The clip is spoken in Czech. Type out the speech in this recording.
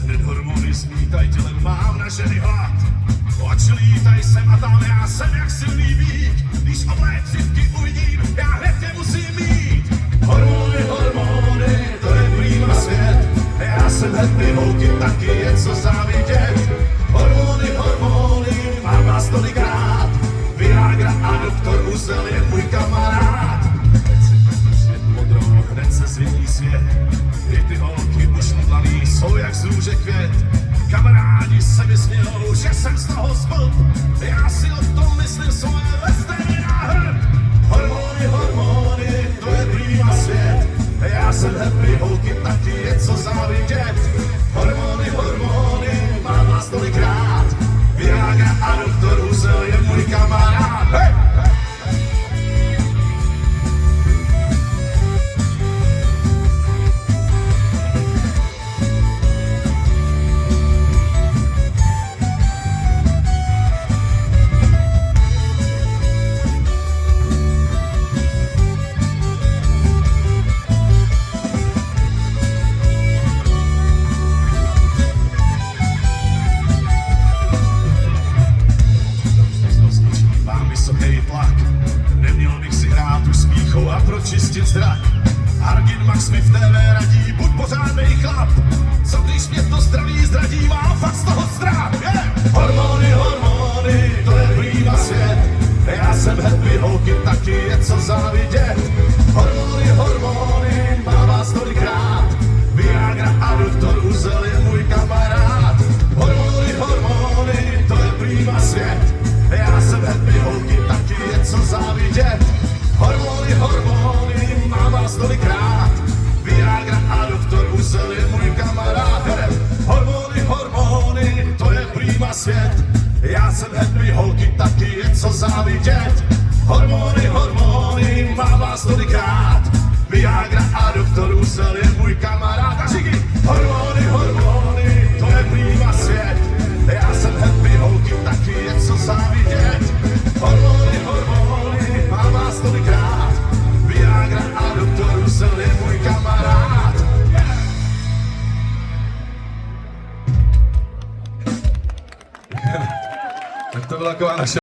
Hned hormony smítaj tělem, mám na ženy hlad. Oči lítaj sem a tam, já jsem jak silný vík. Když oblécivky uvidím, já hned tě musím mít. Hormony, hormony, to je prýma svět. Já jsem happy, holky, taky je co závidět. Hormony, hormony, mám vás tolikrát. Viagra a doktor Uzel je můj kamarád. Hned si peknu svět modrou, hned se zvětí svět. I ty holky už mdlaný jsou jak z růže květ. Kamarádi se mi smějou, že jsem z toho zblb. Já si o tom myslím svoje lesteny na hrb. Hormony, hormony, to je prýma svět. Já jsem happy, holky, taky je co závidět. Hormony, hormony, mám vás tolikrát. Viagra a doktor Uzel je můj kamarád. Hey! Neměl bych si hrát už s pýchou a pročistit zrak. Argin Max mi v TV radí, buď pořádnej chlap. Co když mě to zdraví zradí, mám fakt z toho strach. Yeah! Hormony, hormony, to je prýma svět. Já jsem happy, holky, taky je co závidět. Hormony, hormony, mám vás tolikrát. Viagra a doktor Uzel je můj kamarád. Hormony, hormony, to je prýma svět. Já jsem happy, holky, taky je co závidět. Hormony, hormony, mám vás tolikrát. Viagra a doktor Uzel je můj kamarád. Hormony, hormony, to je prýma svět. Já jsem happy, holky, taky je co závidět. Hormony, hormony, mám vás tolikrát. Viagra a doktor Uzel je můj kamarád. A všichni, hormony, hormony, to je prýma svět. Já jsem happy, holky, taky je co závidět. Hormony, hormony, mám vás tolikrát. Viagra a doktor Uzel je můj kamarád. Tak to byla taková naše